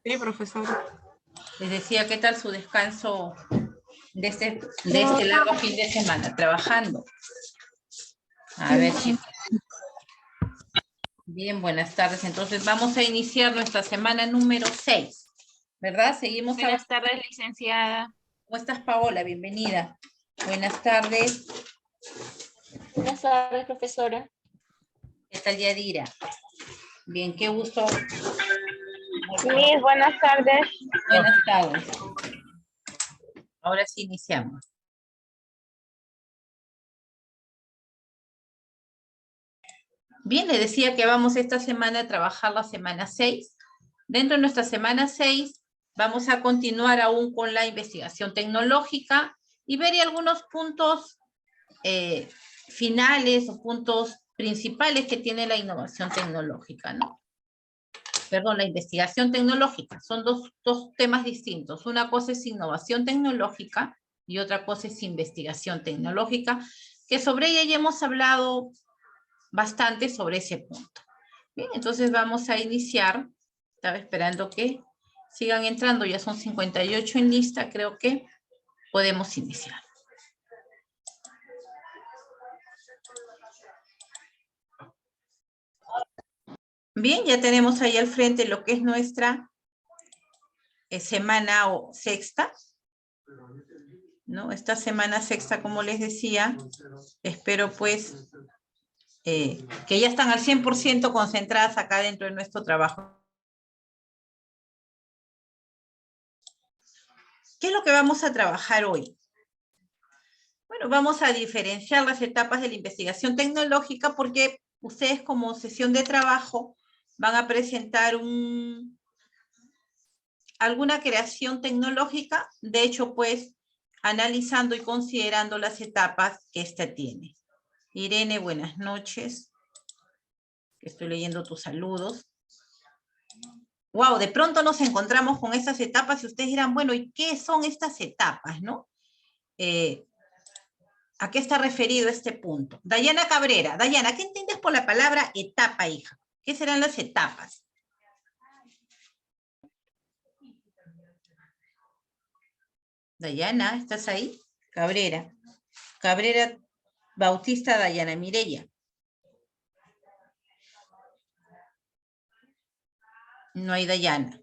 Sí, profesora. Les decía, ¿qué tal su descanso de este largo fin de semana? Trabajando. A ver si... Bien, buenas tardes. Entonces vamos a iniciar nuestra semana número 6, ¿verdad? Seguimos Buenas avanzando. tardes, licenciada. ¿Cómo estás, Paola? Bienvenida. Buenas tardes. Buenas tardes, profesora. ¿Qué tal, Yadira? Bien, qué gusto. Miss, buenas tardes. Buenas tardes. Ahora sí iniciamos. Bien, le decía que vamos esta semana a trabajar la semana 6. Dentro de nuestra semana 6 vamos a continuar aún con la investigación tecnológica y ver algunos puntos finales o puntos principales que tiene la innovación tecnológica, ¿no? Perdón, la investigación tecnológica. Son dos temas distintos. Una cosa es innovación tecnológica y otra cosa es investigación tecnológica, que sobre ella ya hemos hablado bastante sobre ese punto. Bien, entonces vamos a iniciar. Estaba esperando que sigan entrando, ya son 58 en lista, creo que podemos iniciar. Bien, ya tenemos ahí al frente lo que es nuestra semana sexta, ¿no? Esta semana sexta, como les decía, espero pues que ya están al 100% concentradas acá dentro de nuestro trabajo. ¿Qué es lo que vamos a trabajar hoy? Bueno, vamos a diferenciar las etapas de la investigación tecnológica porque ustedes como sesión de trabajo van a presentar alguna creación tecnológica, de hecho, pues, analizando y considerando las etapas que ésta tiene. Irene, buenas noches. Estoy leyendo tus saludos. Wow, de pronto nos encontramos con estas etapas y ustedes dirán, bueno, ¿y qué son estas etapas, no? ¿A qué está referido este punto? Dayana Cabrera. Dayana, ¿qué entiendes por la palabra etapa, hija? ¿Qué serán las etapas? Dayana, ¿estás ahí? Cabrera. Cabrera Bautista Dayana Mireya. No hay Dayana.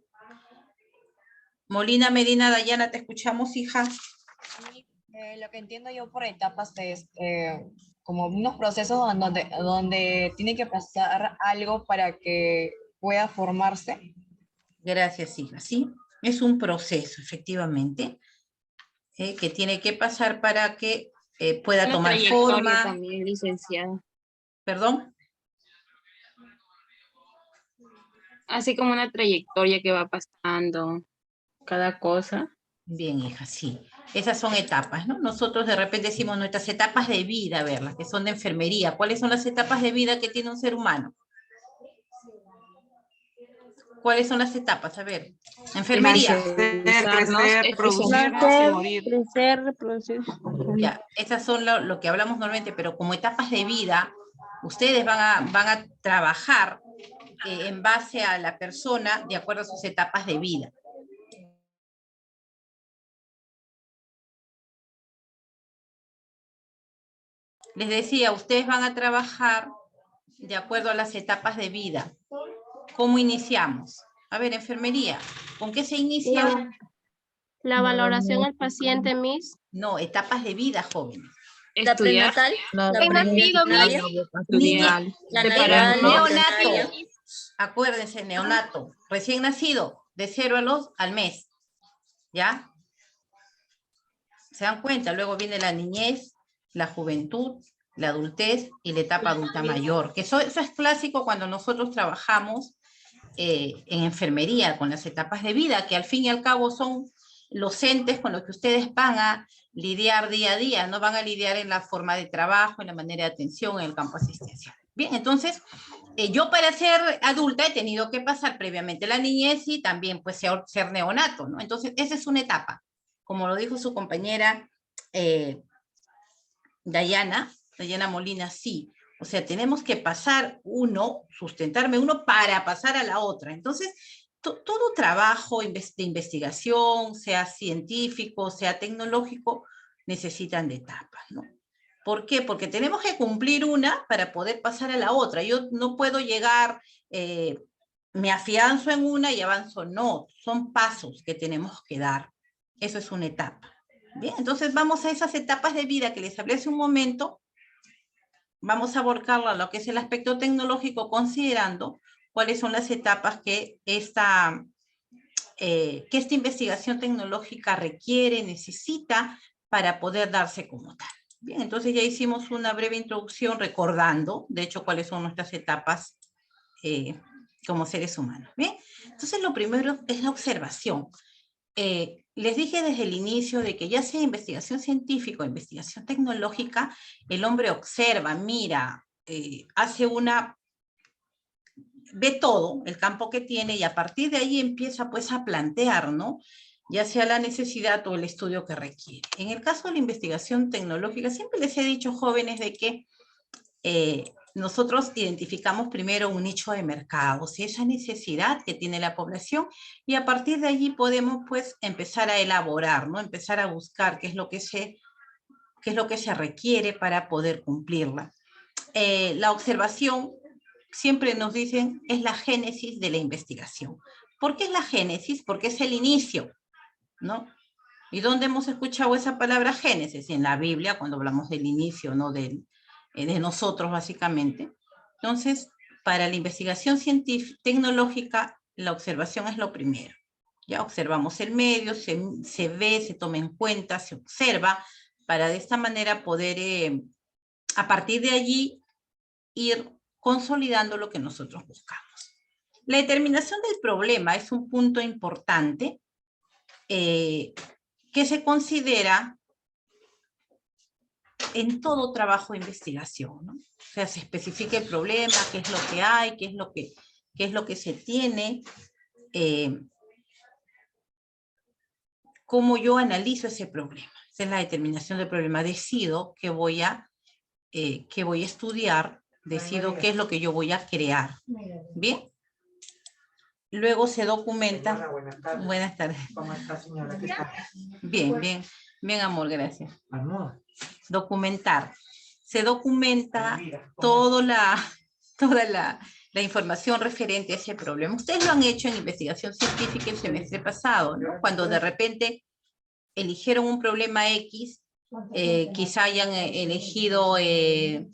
Molina Medina Dayana, ¿te escuchamos, hija? Lo que entiendo yo por etapas es como unos procesos donde tiene que pasar algo para que pueda formarse. Gracias, hija. Sí, es un proceso, efectivamente, que tiene que pasar para que pueda Una tomar trayectoria forma. también, licenciada. ¿Perdón? Así como una trayectoria que va pasando cada cosa. Bien, hija, sí. Esas son etapas, ¿no? Nosotros de repente decimos nuestras etapas de vida, a ver, las que son de enfermería. ¿Cuáles son las etapas de vida que tiene un ser humano? ¿Cuáles son las etapas? A ver, enfermería. Nacer, crecer, Nacer, producirnos y morir. Crecer, reproducir. Ya, esas son lo que hablamos normalmente, pero como etapas de vida, ustedes van a trabajar en base a la persona de acuerdo a sus etapas de vida. Les decía, ustedes van a trabajar de acuerdo a las etapas de vida. ¿Cómo iniciamos? A ver, enfermería, ¿con qué se inicia? La valoración al paciente, Miss. No, etapas de vida, jóvenes. estudiar, La nacido, Miss. estudiar, La prepararnos. Neonato. Acuérdense, neonato. Recién nacido, de 0 al mes. ¿Ya? ¿Se dan cuenta? Luego viene la niñez, la juventud, la adultez y la etapa adulta mayor. Que eso es clásico cuando nosotros trabajamos en enfermería, con las etapas de vida, que al fin y al cabo son los entes con los que ustedes van a lidiar día a día, no van a lidiar en la forma de trabajo, en la manera de atención, en el campo asistencial. Bien, entonces, yo para ser adulta he tenido que pasar previamente la niñez y también pues ser neonato, ¿no? Entonces, esa es una etapa. Como lo dijo su compañera Dayana Molina, sí. O sea, tenemos que pasar uno, sustentarme uno para pasar a la otra. Entonces, todo trabajo de investigación, sea científico, sea tecnológico, necesitan de etapas, ¿no? ¿Por qué? Porque tenemos que cumplir una para poder pasar a la otra. Yo no puedo llegar, me afianzo en una y avanzo. No, son pasos que tenemos que dar. Eso es una etapa. Bien, entonces vamos a esas etapas de vida que les hablé hace un momento. Vamos a volcarlo a lo que es el aspecto tecnológico, considerando cuáles son las etapas que esta investigación tecnológica requiere, necesita para poder darse como tal. Bien, entonces ya hicimos una breve introducción recordando, de hecho, cuáles son nuestras etapas como seres humanos. Bien, entonces lo primero es la observación. Les dije desde el inicio de que ya sea investigación científica o investigación tecnológica, el hombre observa, mira, ve todo, el campo que tiene, y a partir de ahí empieza pues a plantear, ¿no? Ya sea la necesidad o el estudio que requiere. En el caso de la investigación tecnológica, siempre les he dicho, jóvenes, de que nosotros identificamos primero un nicho de mercado, si esa necesidad que tiene la población, y a partir de allí podemos pues empezar a elaborar, ¿no? Empezar a buscar qué es lo que se requiere para poder cumplirla. La observación, siempre nos dicen, es la génesis de la investigación. ¿Por qué es la génesis? Porque es el inicio, ¿no? ¿Y dónde hemos escuchado esa palabra génesis? En la Biblia, cuando hablamos del inicio, ¿no? De nosotros, básicamente. Entonces, para la investigación científica, tecnológica, la observación es lo primero. Ya observamos el medio, se ve, se toma en cuenta, se observa, para de esta manera poder, a partir de allí, ir consolidando lo que nosotros buscamos. La determinación del problema es un punto importante que se considera en todo trabajo de investigación, ¿no? O sea, se especifica el problema, qué es lo que hay, qué es lo que se tiene, cómo yo analizo ese problema. Esa es la determinación del problema. Decido qué voy a estudiar, decido qué es lo que yo voy a crear. ¿Bien? Luego se documenta. Buenas tardes. ¿Cómo está, señora? ¿Qué tal? Bien, bien. Bien, amor, gracias. Documentar. Se documenta toda la información referente a ese problema. Ustedes lo han hecho en investigación científica el semestre pasado, ¿no? Cuando de repente eligieron un problema X, quizá hayan elegido, en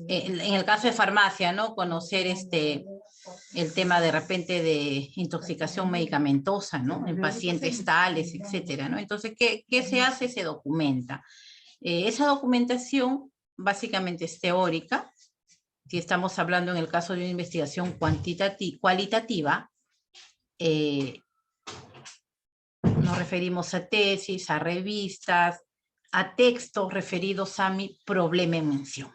el caso de farmacia, ¿no? Conocer el tema de repente de intoxicación medicamentosa, ¿no? En pacientes tales, etcétera, ¿no? Entonces, ¿qué se hace? Se documenta. Esa documentación básicamente es teórica. Si estamos hablando en el caso de una investigación cualitativa, nos referimos a tesis, a revistas, a textos referidos a mi problema en mención.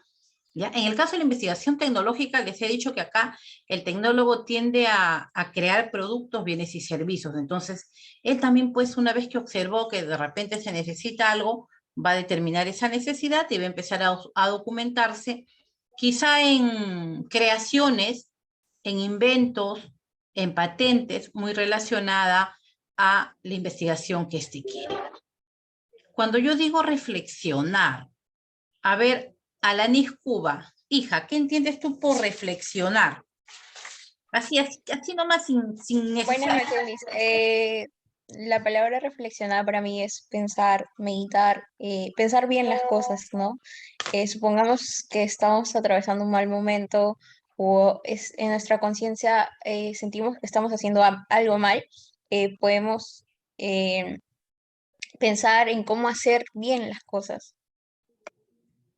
¿Ya? En el caso de la investigación tecnológica, les he dicho que acá el tecnólogo tiende a crear productos, bienes y servicios. Entonces, él también, pues, una vez que observó que de repente se necesita algo, va a determinar esa necesidad y va a empezar a documentarse, quizá en creaciones, en inventos, en patentes, muy relacionada a la investigación que quiere. Cuando yo digo reflexionar, a ver, Alanis Cuba, hija, ¿qué entiendes tú por reflexionar? Así nomás sin necesidad. Buenas noches, Miss. La palabra reflexionar para mí es pensar, meditar, pensar bien las cosas, ¿no? Supongamos que estamos atravesando un mal momento o en nuestra conciencia sentimos que estamos haciendo algo mal, podemos pensar en cómo hacer bien las cosas.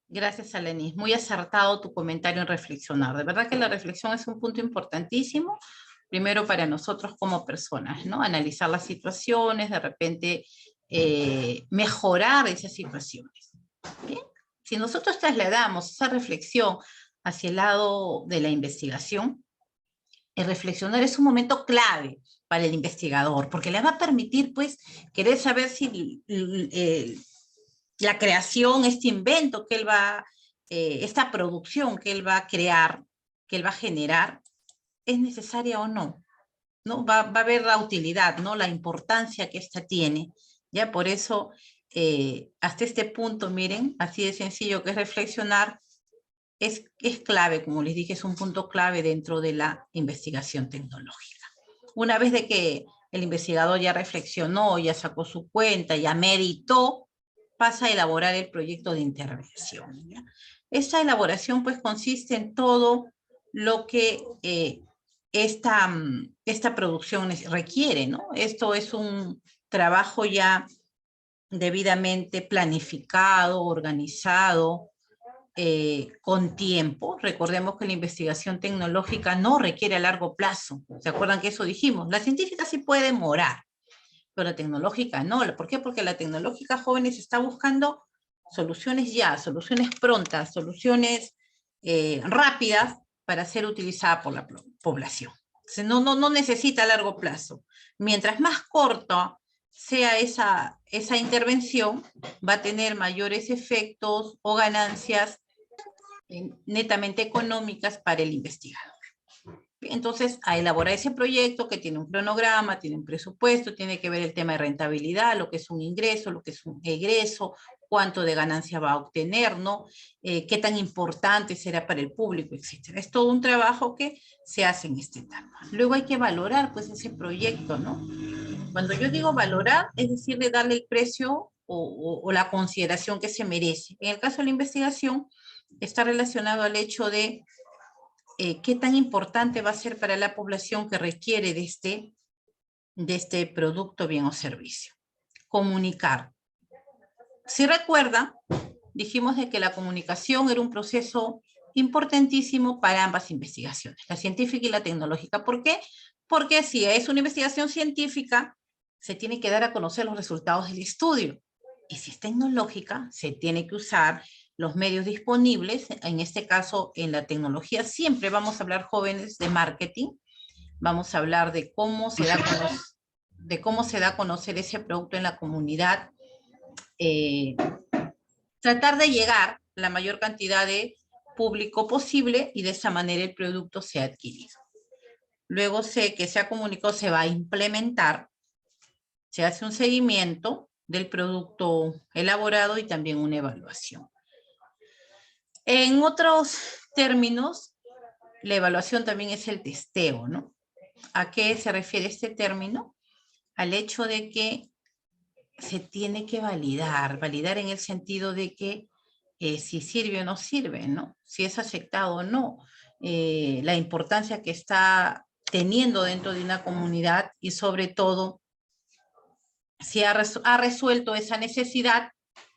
Gracias, Alanis. Muy acertado tu comentario en reflexionar. De verdad que la reflexión es un punto importantísimo, primero para nosotros como personas, ¿no? Analizar las situaciones, de repente mejorar esas situaciones. ¿Bien? Si nosotros trasladamos esa reflexión hacia el lado de la investigación, el reflexionar es un momento clave para el investigador, porque le va a permitir, pues, querer saber si la creación, este invento que él esta producción que él va a crear, que él va a generar, es necesaria o no. ¿no? Va a ver la utilidad, ¿no? La importancia que esta tiene. Ya por eso, hasta este punto, miren, así de sencillo que es reflexionar, es clave, como les dije, es un punto clave dentro de la investigación tecnológica. Una vez de que el investigador ya reflexionó, ya sacó su cuenta, ya meditó, pasa a elaborar el proyecto de intervención, ¿ya? Esta elaboración pues consiste en todo lo que esta producción requiere, ¿no? Esto es un trabajo ya debidamente planificado, organizado, con tiempo. Recordemos que la investigación tecnológica no requiere a largo plazo. ¿Se acuerdan que eso dijimos? La científica sí puede demorar, pero la tecnológica no. ¿Por qué? Porque la tecnológica, jóvenes, está buscando soluciones ya, soluciones prontas, soluciones rápidas para ser utilizada por la población. Entonces, no necesita a largo plazo. Mientras más corta sea esa intervención, va a tener mayores efectos o ganancias netamente económicas para el investigador. Entonces, a elaborar ese proyecto que tiene un cronograma, tiene un presupuesto, tiene que ver el tema de rentabilidad, lo que es un ingreso, lo que es un egreso, cuánto de ganancia va a obtener, ¿no? Qué tan importante será para el público, etcétera. Es todo un trabajo que se hace en esta etapa. Luego hay que valorar, pues, ese proyecto, ¿no? Cuando yo digo valorar, es decir, de darle el precio o la consideración que se merece. En el caso de la investigación, está relacionado al hecho de qué tan importante va a ser para la población que requiere de este producto, bien o servicio. Comunicar. Si recuerdan, dijimos de que la comunicación era un proceso importantísimo para ambas investigaciones, la científica y la tecnológica. ¿Por qué? Porque si es una investigación científica, se tiene que dar a conocer los resultados del estudio. Y si es tecnológica, se tiene que usar los medios disponibles. En este caso, en la tecnología, siempre vamos a hablar, jóvenes, de marketing. Vamos a hablar de cómo se da a conocer ese producto en la comunidad. Tratar de llegar a la mayor cantidad de público posible y de esa manera el producto sea adquirido. Luego que se ha comunicado, se va a implementar, se hace un seguimiento del producto elaborado y también una evaluación. En otros términos, la evaluación también es el testeo, ¿no? ¿A qué se refiere este término? Al hecho de que se tiene que validar en el sentido de que si sirve o no sirve, ¿no? Si es aceptado o no, la importancia que está teniendo dentro de una comunidad y sobre todo si ha resuelto esa necesidad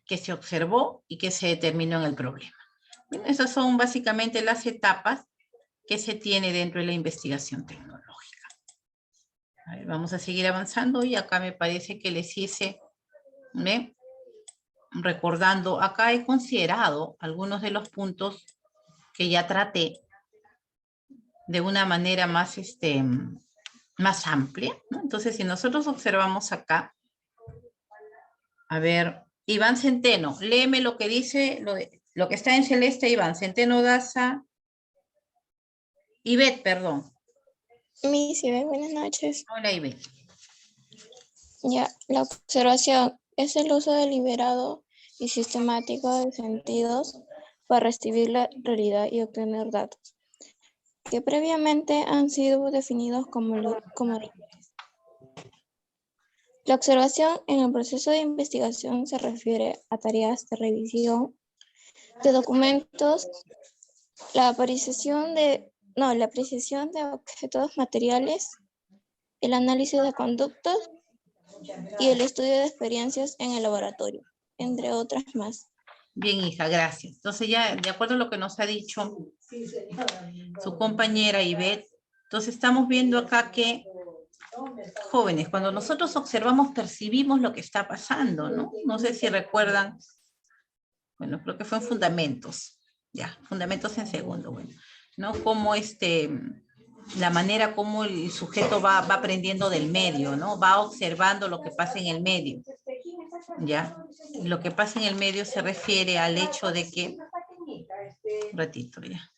que se observó y que se determinó en el problema. Esas son básicamente las etapas que se tiene dentro de la investigación tecnológica. A ver, vamos a seguir avanzando y acá me parece que les hice, ¿ve? Recordando, acá he considerado algunos de los puntos que ya traté de una manera más, más amplia, ¿no? Entonces, si nosotros observamos acá, a ver, Iván Centeno, léeme lo que dice, lo que está en celeste, Iván. Centeno Daza, Ivette, perdón. Miss Ivette, buenas noches. Hola, Ivette. Ya, la observación es el uso deliberado y sistemático de sentidos para recibir la realidad y obtener datos que previamente han sido definidos como La observación en el proceso de investigación se refiere a tareas de revisión de documentos, la apreciación de objetos materiales, el análisis de conductos y el estudio de experiencias en el laboratorio, entre otras más. Bien, hija, gracias. Entonces ya, de acuerdo a lo que nos ha dicho su compañera Ivette, entonces estamos viendo acá que, jóvenes, cuando nosotros observamos, percibimos lo que está pasando, ¿no? No sé si recuerdan, bueno, creo que fue en fundamentos, ya, fundamentos en segundo, bueno, ¿no? Como la manera como el sujeto va aprendiendo del medio, ¿no? Va observando lo que pasa en el medio, ¿ya? Y lo que pasa en el medio se refiere al hecho de que, un ratito ya.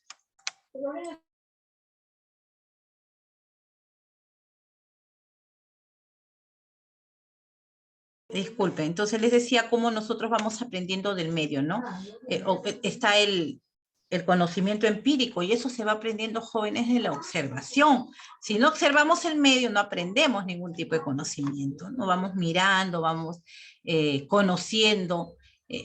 Disculpe, entonces les decía cómo nosotros vamos aprendiendo del medio, ¿no? Está el conocimiento empírico y eso se va aprendiendo, jóvenes, de la observación. Si no observamos el medio, no aprendemos ningún tipo de conocimiento, ¿no? Vamos mirando, vamos conociendo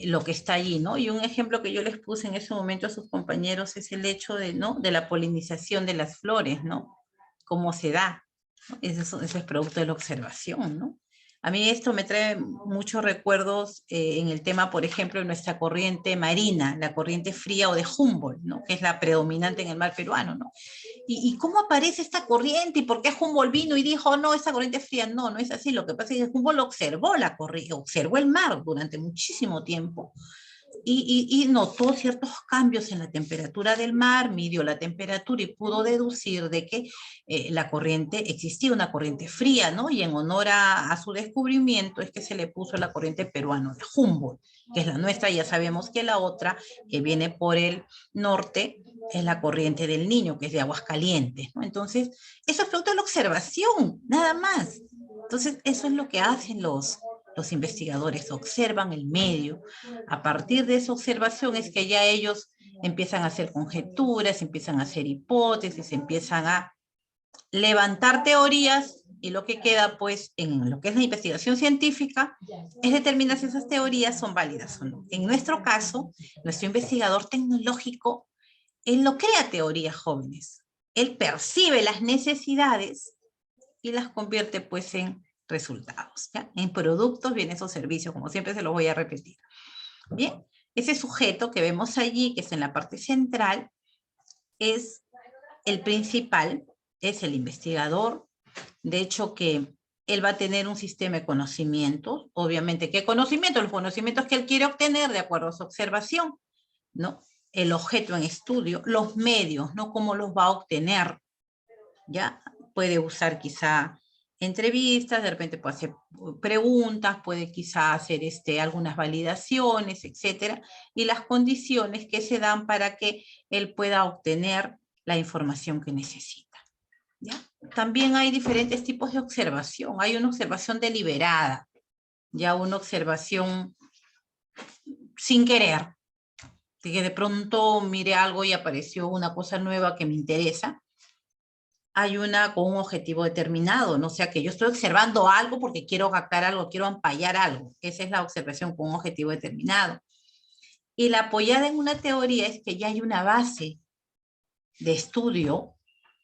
lo que está allí, ¿no? Y un ejemplo que yo les puse en ese momento a sus compañeros es el hecho de, ¿no?, de la polinización de las flores, ¿no? Cómo se da, ¿no? Eso es producto de la observación, ¿no? A mí esto me trae muchos recuerdos en el tema, por ejemplo, de nuestra corriente marina, la corriente fría o de Humboldt, ¿no?, que es la predominante en el mar peruano, ¿no? ¿Y cómo aparece esta corriente? ¿Y por qué Humboldt vino y dijo, no, esta corriente fría? No, no es así. Lo que pasa es que Humboldt observó la corriente, observó el mar durante muchísimo tiempo y notó ciertos cambios en la temperatura del mar, midió la temperatura y pudo deducir de que la corriente, existía una corriente fría, ¿no? Y en honor a su descubrimiento es que se le puso la corriente peruana de Humboldt, que es la nuestra. Ya sabemos que la otra, que viene por el norte, es la corriente del Niño, que es de aguas calientes, ¿no? Entonces, eso es producto de la observación, nada más. Entonces, eso es lo que hacen los investigadores, observan el medio. A partir de esa observación es que ya ellos empiezan a hacer conjeturas, empiezan a hacer hipótesis, empiezan a levantar teorías, y lo que queda, pues, en lo que es la investigación científica, es determinar si esas teorías son válidas o no. En nuestro caso, nuestro investigador tecnológico, él no crea teorías, jóvenes. Él percibe las necesidades y las convierte, pues, en resultados, ¿ya? En productos, bienes o servicios, como siempre se los voy a repetir. Bien, ese sujeto que vemos allí, que es en la parte central, es el principal, es el investigador. De hecho, que él va a tener un sistema de conocimientos. Obviamente, ¿qué conocimientos? Los conocimientos que él quiere obtener de acuerdo a su observación, ¿no? El objeto en estudio, los medios, ¿no? Cómo los va a obtener, ¿ya? Puede usar quizá entrevistas, de repente puede hacer preguntas, puede quizá hacer algunas validaciones, etcétera, y las condiciones que se dan para que él pueda obtener la información que necesita, ¿ya? También hay diferentes tipos de observación. Hay una observación deliberada, ya una observación sin querer, de que de pronto mire algo y apareció una cosa nueva que me interesa. Hay una con un objetivo determinado, no sea que yo estoy observando algo porque quiero captar algo, quiero ampallar algo. Esa es la observación con un objetivo determinado. Y la apoyada en una teoría es que ya hay una base de estudio.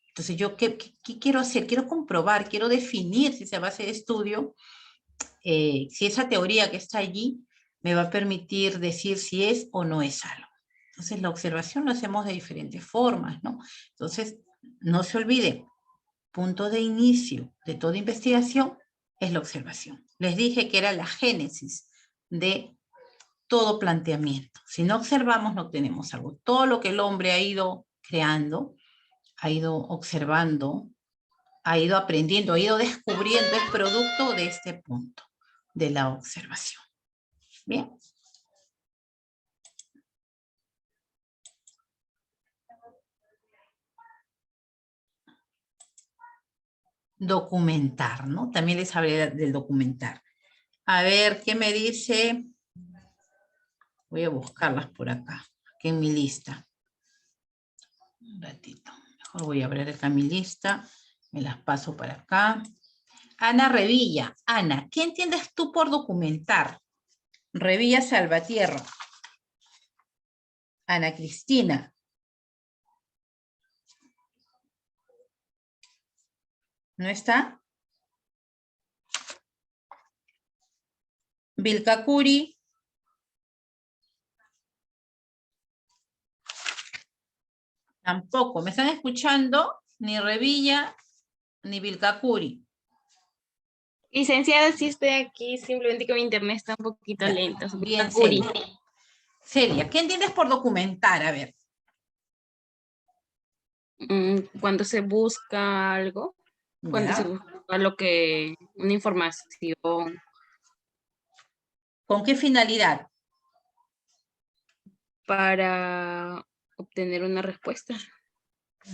Entonces, ¿yo qué quiero hacer? Quiero comprobar, quiero definir si esa base de estudio, si esa teoría que está allí me va a permitir decir si es o no es algo. Entonces, la observación lo hacemos de diferentes formas, ¿no? Entonces, no se olviden, punto de inicio de toda investigación es la observación. Les dije que era la génesis de todo planteamiento. Si no observamos, no obtenemos algo. Todo lo que el hombre ha ido creando, ha ido observando, ha ido aprendiendo, ha ido descubriendo, es producto de este punto, de la observación. Bien. Documentar, ¿no? También les hablé del documentar. A ver, ¿qué me dice? Voy a buscarlas por acá, aquí en mi lista. Un ratito. Mejor voy a abrir acá mi lista. Me las paso para acá. Ana Revilla. Ana, ¿qué entiendes tú por documentar? Revilla Salvatierra. Ana Cristina. ¿No está? Vilcacuri. Tampoco. ¿Me están escuchando? Ni Revilla, ni Vilcacuri. Licenciada, sí estoy aquí, simplemente que mi internet está un poquito Ya, lento. bien, Curi. Celia, ¿qué entiendes por documentar? A ver. Cuando se busca algo, cuando se Ya. busca una información. ¿Con qué finalidad? Para obtener una respuesta.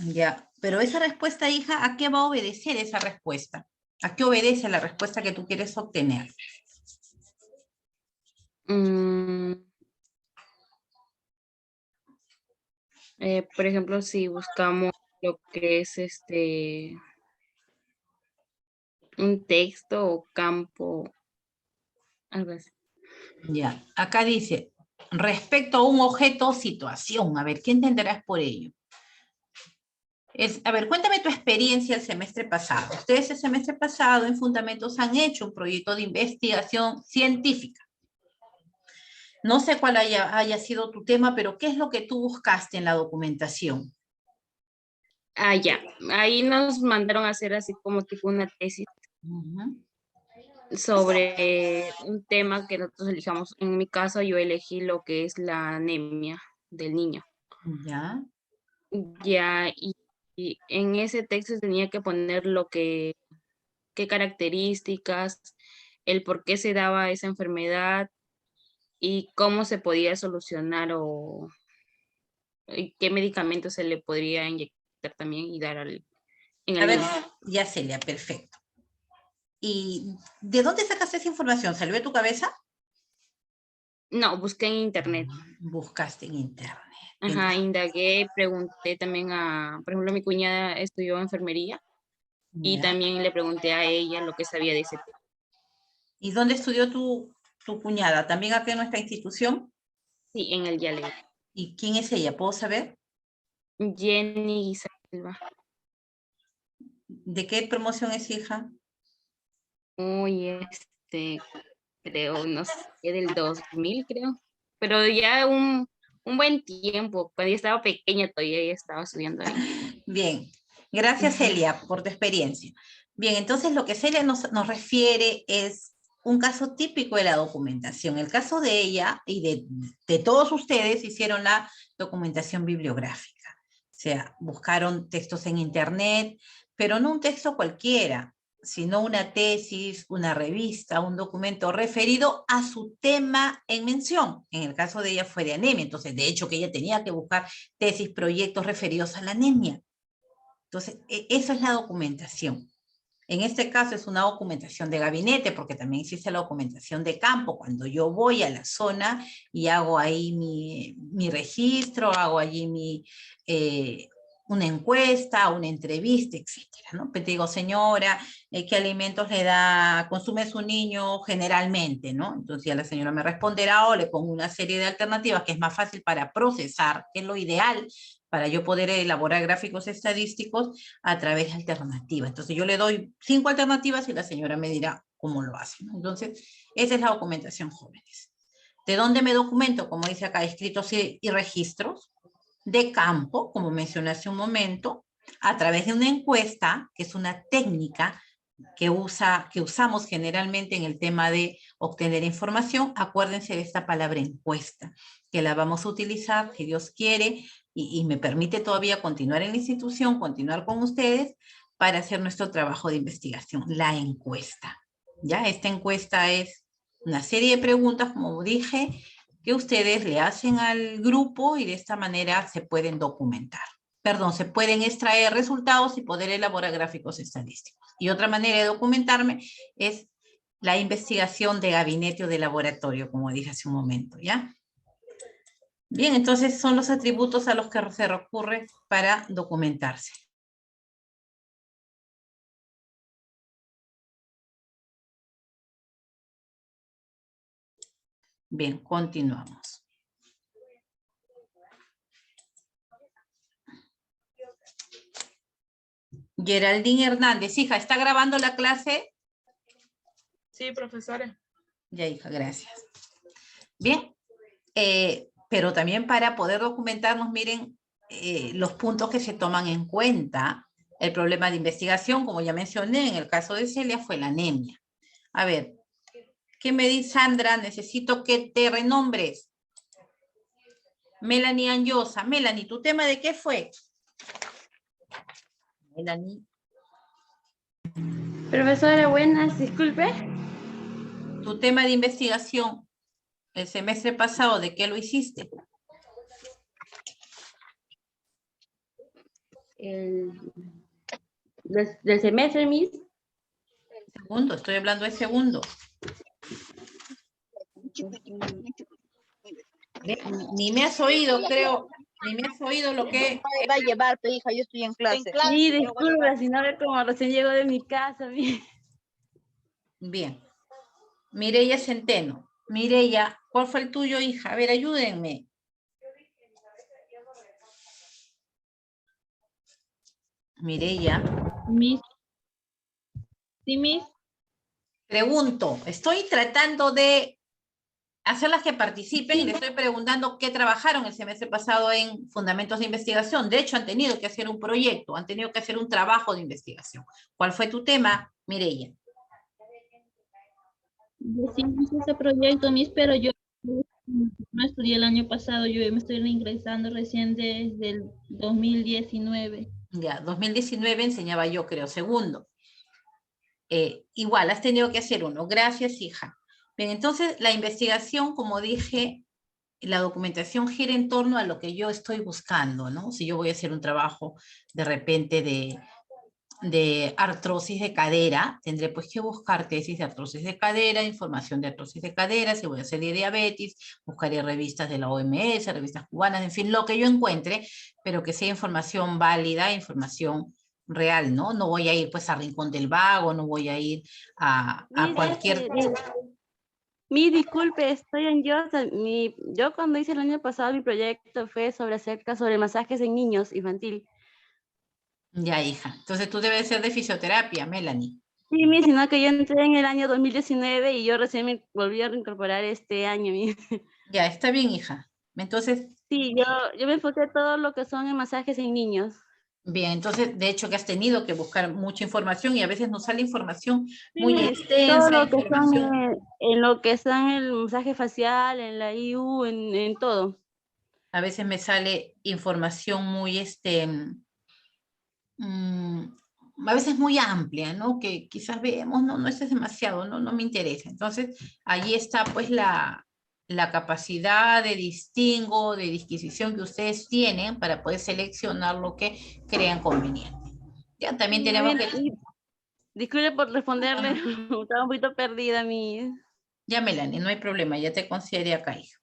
Ya, pero esa respuesta, hija, ¿a qué va a obedecer esa respuesta? ¿A qué obedece la respuesta que tú quieres obtener? Mm, por ejemplo, si buscamos lo que es un texto o campo, algo así. Ya, acá dice, respecto a un objeto o situación. A ver, ¿qué entenderás por ello? A ver, cuéntame tu experiencia el semestre pasado. Ustedes el semestre pasado en Fundamentos han hecho un proyecto de investigación científica. No sé cuál haya sido tu tema, pero ¿qué es lo que tú buscaste en la documentación? Ah, ya. Ahí nos mandaron a hacer así como tipo una tesis Ujú. sobre un tema que nosotros elijamos. En mi caso, yo elegí lo que es la anemia del niño. Ya. Ya, y en ese texto tenía que poner qué características, el por qué se daba esa enfermedad y cómo se podía solucionar y qué medicamentos se le podría inyectar también y dar en A el ver, niño. ya Celia, perfecto. ¿Y de dónde sacaste esa información? ¿Salió de tu cabeza? No, busqué en internet. Buscaste en internet. Ajá, indagué, pregunté también por ejemplo, mi cuñada estudió enfermería y Ya. también le pregunté a ella lo que sabía de ese tema. ¿Y dónde estudió tu cuñada? ¿También acá en nuestra institución? Sí, en el Yale. ¿Y quién es ella? ¿Puedo saber? Jenny Silva. ¿De qué promoción es hija? Muy, creo, no sé, del 2000, creo. Pero ya un buen tiempo, cuando yo estaba pequeña todavía ella estaba estudiando ahí. Bien, gracias Celia por tu experiencia. Bien, entonces lo que Celia nos refiere es un caso típico de la documentación. El caso de ella y de todos ustedes hicieron la documentación bibliográfica. O sea, buscaron textos en internet, pero no un texto cualquiera, sino una tesis, una revista, un documento referido a su tema en mención. En el caso de ella fue de anemia, entonces de hecho que ella tenía que buscar tesis, proyectos referidos a la anemia. Entonces, eso es la documentación. En este caso es una documentación de gabinete, porque también existe la documentación de campo, cuando yo voy a la zona y hago ahí mi registro, hago allí una encuesta, una entrevista, etcétera, ¿no? Pues te digo, señora, ¿qué alimentos le consume su niño generalmente, ¿no? Entonces ya la señora me responderá o le pongo una serie de alternativas que es más fácil para procesar, que es lo ideal para yo poder elaborar gráficos estadísticos a través de alternativas. Entonces yo le doy 5 alternativas y la señora me dirá cómo lo hace, ¿no? Entonces, esa es la documentación, jóvenes. ¿De dónde me documento? Como dice acá, escritos y registros. De campo, como mencioné hace un momento, a través de una encuesta, que es una técnica que usamos generalmente en el tema de obtener información. Acuérdense de esta palabra encuesta, que la vamos a utilizar, si Dios quiere, y me permite todavía continuar en la institución, continuar con ustedes, para hacer nuestro trabajo de investigación, la encuesta. ¿Ya? Esta encuesta es una serie de preguntas, como dije, que ustedes le hacen al grupo y de esta manera se pueden documentar. Perdón, se pueden extraer resultados y poder elaborar gráficos estadísticos. Y otra manera de documentarme es la investigación de gabinete o de laboratorio, como dije hace un momento, ¿ya? Bien, entonces son los atributos a los que se recurre para documentarse. Bien, continuamos. Geraldine Hernández, hija, ¿está grabando la clase? Sí, profesora. Ya, hija, gracias. Bien, pero también para poder documentarnos, miren los puntos que se toman en cuenta. El problema de investigación, como ya mencioné, en el caso de Celia fue la anemia. A ver, ¿qué me dice Sandra? Necesito que te renombres. Melanie Anyosa. Melanie, ¿tu tema de qué fue? Melanie. Profesora, buenas, disculpe. Tu tema de investigación el semestre pasado, ¿de qué lo hiciste? Del semestre, Miss. Segundo, estoy hablando de segundo. Ni me has oído, creo. Ni me has oído lo que... Va a llevar, pe, hija, yo estoy en clase. Sí, disculpa, si no ve como recién llegó de mi casa. Bien. Mireya Centeno. Mireya, ¿cuál fue el tuyo, hija? A ver, ayúdenme. Mireya. Miss. Sí, Miss. Pregunto, estoy tratando de hacerlas que participen y les estoy preguntando qué trabajaron el semestre pasado en fundamentos de investigación. De hecho, han tenido que hacer un proyecto, han tenido que hacer un trabajo de investigación. ¿Cuál fue tu tema, Mireya? Recién hice ese proyecto, Miss, pero yo no estudié el año pasado, yo me estoy ingresando recién desde el 2019. Ya, 2019 enseñaba yo, creo, segundo. Igual, has tenido que hacer uno. Gracias, hija. Bien, entonces la investigación, como dije, la documentación gira en torno a lo que yo estoy buscando, ¿no? Si yo voy a hacer un trabajo de repente de artrosis de cadera, tendré pues que buscar tesis de artrosis de cadera, información de artrosis de cadera, si voy a hacer de diabetes, buscaré revistas de la OMS, revistas cubanas, en fin, lo que yo encuentre, pero que sea información válida, información real, ¿no? No voy a ir pues a Rincón del Vago, no voy a ir a cualquier... Mi disculpe, estoy en Yosa. Yo cuando hice el año pasado mi proyecto fue sobre masajes en niños infantil. Ya, hija. Entonces tú debes ser de fisioterapia, Melanie. Sí, sino que yo entré en el año 2019 y yo recién me volví a reincorporar este año. Ya, está bien, hija. Entonces... Sí, yo me enfoqué todo lo que son masajes en niños. Bien, entonces, de hecho que has tenido que buscar mucha información y a veces nos sale información muy Sí, extensa. todo lo que son, en lo que son el masaje facial, en la IU, en todo. A veces me sale información muy, a veces muy amplia, ¿no? Que quizás vemos, no, esto es demasiado, no me interesa. Entonces, allí está pues la capacidad de distingo, de disquisición que ustedes tienen para poder seleccionar lo que crean conveniente. Ya, también tenemos que... Disculpe por responderle, estaba un poquito perdida mi... Ya, Melanie, no hay problema, ya te consideré acá, hija.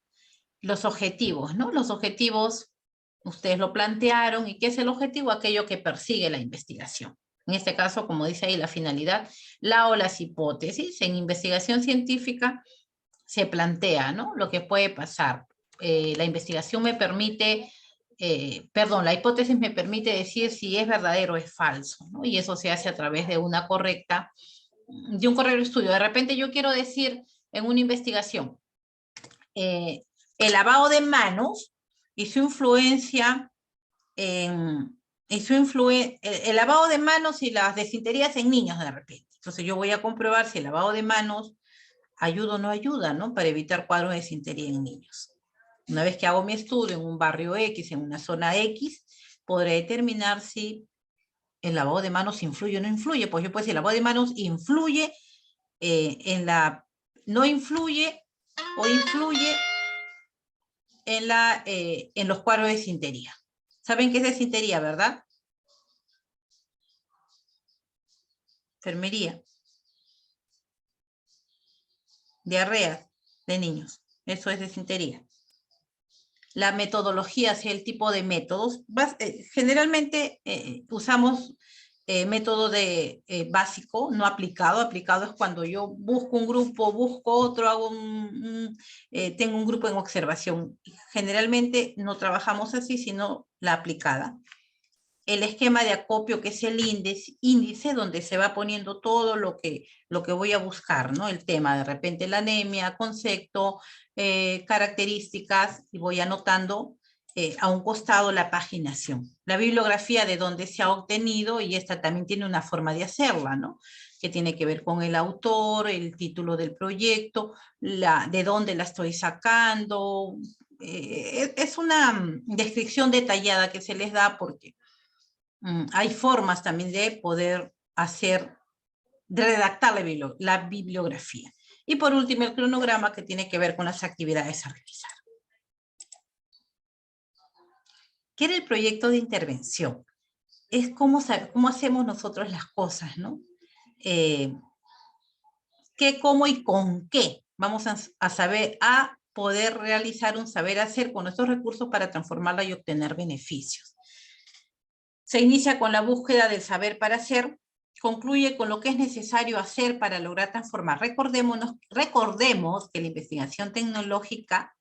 Los objetivos, ¿no? Los objetivos, ustedes lo plantearon, ¿y qué es el objetivo? Aquello que persigue la investigación. En este caso, como dice ahí, la finalidad, la o las hipótesis. En investigación científica se plantea, ¿no? Lo que puede pasar. La investigación me permite, la hipótesis me permite decir si es verdadero o es falso, ¿no? Y eso se hace a través de un correcto estudio. De repente yo quiero decir en una investigación, el lavado de manos y su influencia el lavado de manos y las desinterías en niños de repente. Entonces yo voy a comprobar si el lavado de manos ayuda o no ayuda, ¿no? Para evitar cuadros de desintería en niños. Una vez que hago mi estudio en un barrio X, en una zona X, podré determinar si el lavado de manos influye o no influye. Pues yo puedo decir, el lavado de manos influye no influye o influye en los cuadros de desintería. ¿Saben qué es desintería, verdad? Enfermería. Diarrea de niños. Eso es desintería. La metodología, o sea, el tipo de métodos. Generalmente usamos método básico, no aplicado. Aplicado es cuando yo busco un grupo, busco otro, tengo un grupo en observación. Generalmente no trabajamos así, sino la aplicada. El esquema de acopio, que es el índice donde se va poniendo todo lo que voy a buscar, ¿no? El tema, de repente la anemia, concepto, características, y voy anotando a un costado la paginación. La bibliografía de dónde se ha obtenido, y esta también tiene una forma de hacerla, ¿no? Que tiene que ver con el autor, el título del proyecto, de dónde la estoy sacando. Es una descripción detallada que se les da porque hay formas también de poder redactar la bibliografía. Y por último, el cronograma, que tiene que ver con las actividades a realizar. ¿Qué era el proyecto de intervención? Es cómo hacemos nosotros las cosas, ¿no? ¿Qué, cómo y con qué Vamos a poder realizar un saber hacer con nuestros recursos para transformarla y obtener beneficios. Se inicia con la búsqueda del saber para hacer, concluye con lo que es necesario hacer para lograr transformar. Recordemos que la investigación tecnológica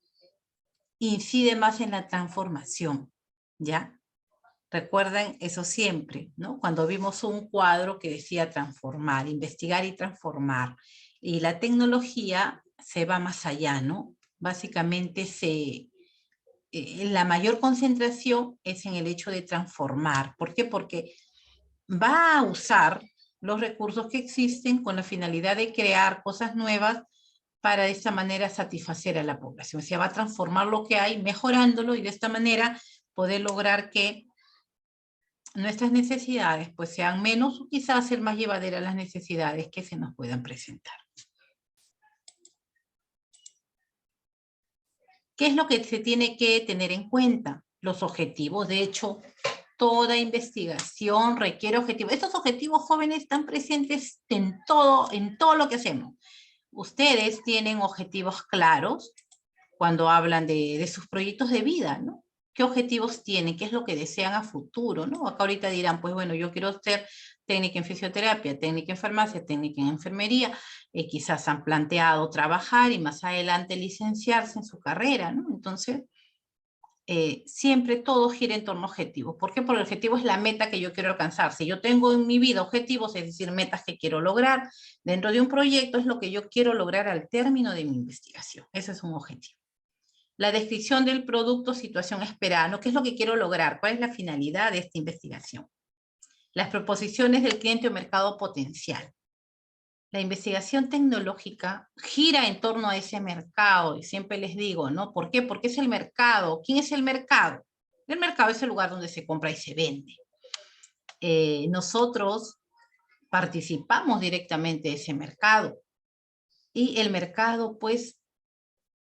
incide más en la transformación, ¿ya? Recuerden eso siempre, ¿no? Cuando vimos un cuadro que decía transformar, investigar y transformar. Y la tecnología se va más allá, ¿no? Básicamente la mayor concentración es en el hecho de transformar. ¿Por qué? Porque va a usar los recursos que existen con la finalidad de crear cosas nuevas para de esta manera satisfacer a la población. O sea, va a transformar lo que hay, mejorándolo y de esta manera poder lograr que nuestras necesidades pues sean menos o quizás ser más llevaderas las necesidades que se nos puedan presentar. ¿Qué es lo que se tiene que tener en cuenta? Los objetivos. De hecho, toda investigación requiere objetivos. Estos objetivos jóvenes están presentes en todo lo que hacemos. Ustedes tienen objetivos claros cuando hablan de sus proyectos de vida, ¿no? ¿Qué objetivos tienen? ¿Qué es lo que desean a futuro? ¿No? Acá ahorita dirán, pues bueno, yo quiero ser técnica en fisioterapia, técnica en farmacia, técnica en enfermería, quizás han planteado trabajar y más adelante licenciarse en su carrera, ¿no? Entonces, siempre todo gira en torno a objetivos. ¿Por qué? Porque el objetivo es la meta que yo quiero alcanzar. Si yo tengo en mi vida objetivos, es decir, metas que quiero lograr dentro de un proyecto, es lo que yo quiero lograr al término de mi investigación. Ese es un objetivo. La descripción del producto, situación esperada, ¿no? ¿Qué es lo que quiero lograr? ¿Cuál es la finalidad de esta investigación? Las proposiciones del cliente o mercado potencial. La investigación tecnológica gira en torno a ese mercado, y siempre les digo, ¿no? ¿Por qué? Porque es el mercado. ¿Quién es el mercado? El mercado es el lugar donde se compra y se vende. Nosotros participamos directamente de ese mercado. Y el mercado, pues,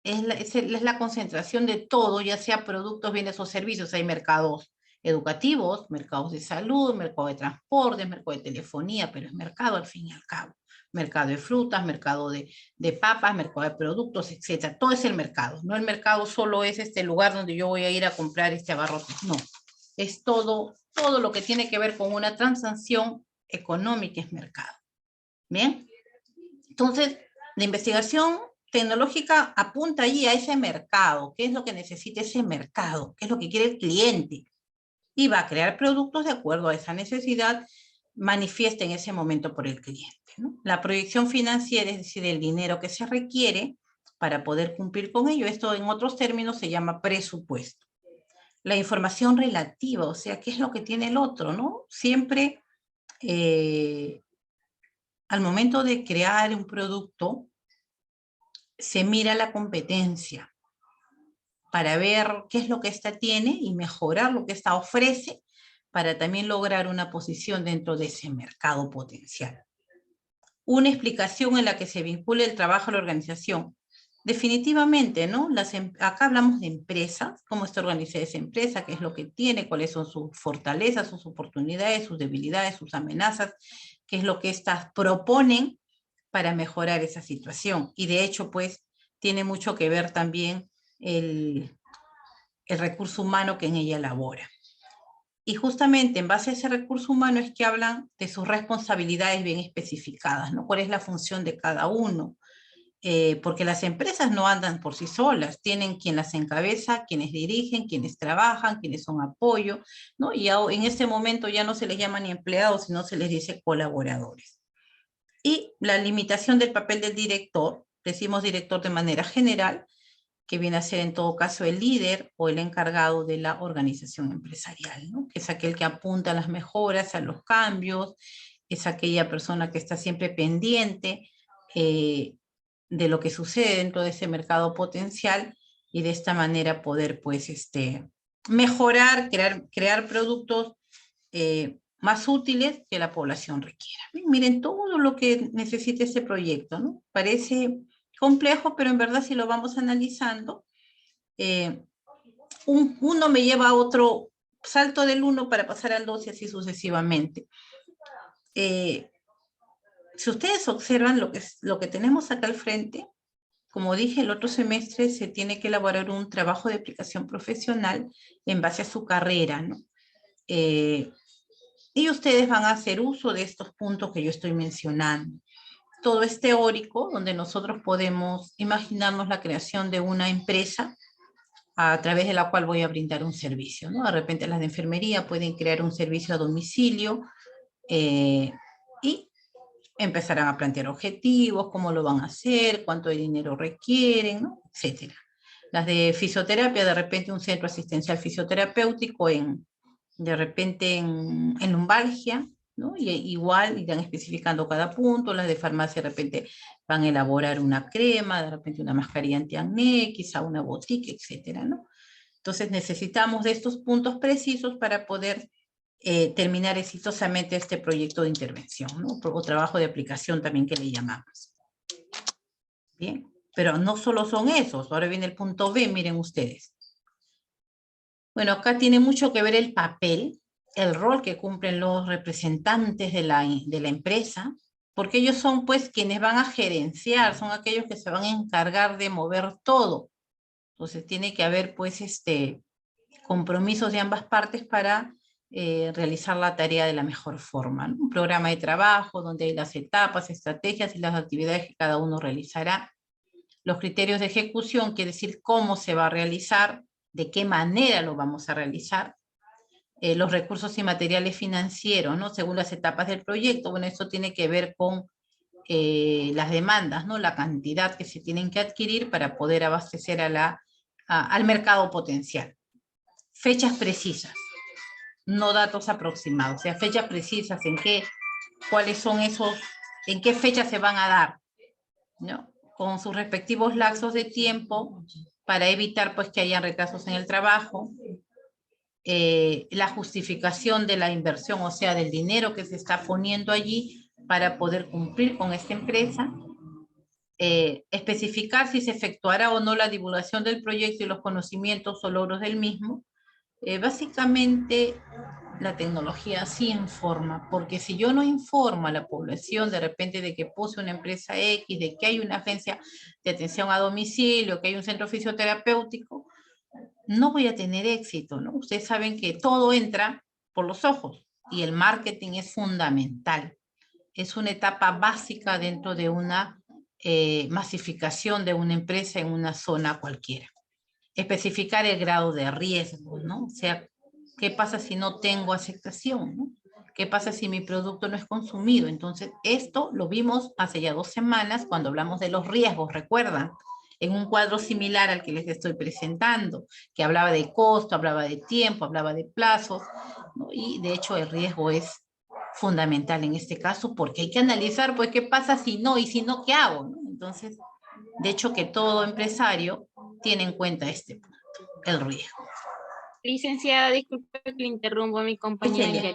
es la concentración de todo, ya sea productos, bienes o servicios. Hay mercados educativos, mercados de salud, mercado de transporte, mercado de telefonía, pero es mercado al fin y al cabo. Mercado de frutas, mercado de papas, mercado de productos, etc. Todo es el mercado. No el mercado solo es este lugar donde yo voy a ir a comprar este abarrote. No, es todo lo que tiene que ver con una transacción económica es mercado. ¿Bien? Entonces, la investigación tecnológica apunta allí a ese mercado. ¿Qué es lo que necesita ese mercado? ¿Qué es lo que quiere el cliente? Y va a crear productos de acuerdo a esa necesidad manifiesta en ese momento por el cliente, ¿no? La proyección financiera, es decir, el dinero que se requiere para poder cumplir con ello. Esto en otros términos se llama presupuesto. La información relativa, o sea, ¿qué es lo que tiene el otro, no? Siempre al momento de crear un producto, se mira la competencia para ver qué es lo que ésta tiene y mejorar lo que ésta ofrece para también lograr una posición dentro de ese mercado potencial. Una explicación en la que se vincula el trabajo a la organización. Definitivamente, ¿no? Acá hablamos de empresas, cómo está organizada esa empresa, qué es lo que tiene, cuáles son sus fortalezas, sus oportunidades, sus debilidades, sus amenazas, qué es lo que éstas proponen para mejorar esa situación. Y de hecho, pues, tiene mucho que ver también el recurso humano que en ella labora. Y justamente en base a ese recurso humano es que hablan de sus responsabilidades bien especificadas, ¿no? ¿Cuál es la función de cada uno? Porque las empresas no andan por sí solas, tienen quien las encabeza, quienes dirigen, quienes trabajan, quienes son apoyo, ¿no? Y en este momento ya no se les llama ni empleados, sino se les dice colaboradores. Y la limitación del papel del director, decimos director de manera general, que viene a ser en todo caso el líder o el encargado de la organización empresarial, ¿no? Que es aquel que apunta a las mejoras, a los cambios, es aquella persona que está siempre pendiente de lo que sucede dentro de ese mercado potencial y de esta manera poder pues mejorar, crear productos más útiles que la población requiera. Miren todo lo que necesita ese proyecto, ¿no? Parece complejo, pero en verdad si lo vamos analizando, uno me lleva a otro, salto del 1 para pasar al 2 y así sucesivamente. Si ustedes observan lo que tenemos acá al frente, como dije, el otro semestre se tiene que elaborar un trabajo de aplicación profesional en base a su carrera, ¿no? Y ustedes van a hacer uso de estos puntos que yo estoy mencionando. Todo es teórico, donde nosotros podemos imaginarnos la creación de una empresa a través de la cual voy a brindar un servicio, ¿no? De repente las de enfermería pueden crear un servicio a domicilio y empezarán a plantear objetivos, cómo lo van a hacer, cuánto de dinero requieren, ¿no? Etcétera. Las de fisioterapia, de repente un centro asistencial fisioterapéutico de repente en lumbalgia, ¿no? Y igual irán especificando cada punto. Las de farmacia de repente van a elaborar una crema, de repente una mascarilla antiacné, quizá una botica, etcétera, ¿no? Entonces necesitamos de estos puntos precisos para poder terminar exitosamente este proyecto de intervención, ¿no? O trabajo de aplicación también que le llamamos. Bien, pero no solo son esos. Ahora viene el punto B, miren ustedes. Bueno, acá tiene mucho que ver el papel, el rol que cumplen los representantes de la empresa, porque ellos son pues quienes van a gerenciar, son aquellos que se van a encargar de mover todo. Entonces tiene que haber pues compromisos de ambas partes para realizar la tarea de la mejor forma, ¿no? Un programa de trabajo donde hay las etapas, estrategias y las actividades que cada uno realizará. Los criterios de ejecución, quiere decir cómo se va a realizar, de qué manera lo vamos a realizar. Los recursos y materiales financieros, ¿no? Según las etapas del proyecto. Bueno, esto tiene que ver con las demandas, ¿no? La cantidad que se tienen que adquirir para poder abastecer al mercado potencial. Fechas precisas, no datos aproximados, o sea, fechas precisas cuáles son en qué fechas se van a dar, ¿no? Con sus respectivos lapsos de tiempo para evitar pues que hayan retrasos en el trabajo, la justificación de la inversión, o sea, del dinero que se está poniendo allí para poder cumplir con esta empresa, especificar si se efectuará o no la divulgación del proyecto y los conocimientos o logros del mismo. Básicamente la tecnología sí informa, porque si yo no informo a la población de repente de que puse una empresa X, de que hay una agencia de atención a domicilio, que hay un centro fisioterapéutico, no voy a tener éxito, ¿no? Ustedes saben que todo entra por los ojos y el marketing es fundamental. Es una etapa básica dentro de una masificación de una empresa en una zona cualquiera. Especificar el grado de riesgo, ¿no? O sea, ¿qué pasa si no tengo aceptación, ¿no? ¿Qué pasa si mi producto no es consumido? Entonces, esto lo vimos hace ya 2 semanas cuando hablamos de los riesgos, ¿recuerdan? En un cuadro similar al que les estoy presentando, que hablaba de costo, hablaba de tiempo, hablaba de plazos, ¿no? Y de hecho el riesgo es fundamental en este caso porque hay que analizar, pues, ¿qué pasa si no? Y si no, ¿qué hago? ¿No? Entonces, de hecho que todo empresario tiene en cuenta este punto, el riesgo. Licenciada, disculpe que le interrumpo, mi compañera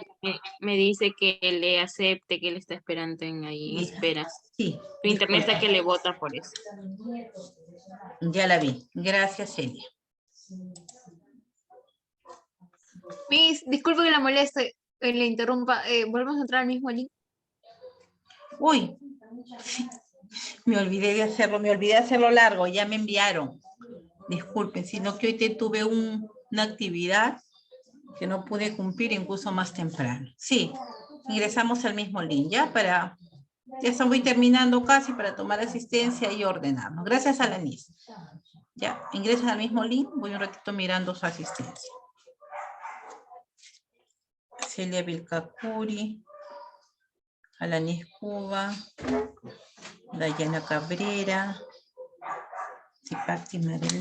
me dice que le acepte, que él está esperando ahí en espera. Sí. Su internet está que le vota por eso. Ya la vi. Gracias, Celia. Miss, disculpe que la moleste, le interrumpa. ¿Volvemos a entrar al mismo link? Uy, me olvidé de hacerlo largo, ya me enviaron. Disculpen, sino que hoy tuve una actividad que no pude cumplir incluso más temprano. Sí, ingresamos al mismo link, ya voy terminando casi para tomar asistencia y ordenarnos. Gracias a la NIS. Ya, ingresan al mismo link, voy un ratito mirando su asistencia. Celia Vilcacuri, Alanis Cuba, Dayana Cabrera, Zipacti Madeleine.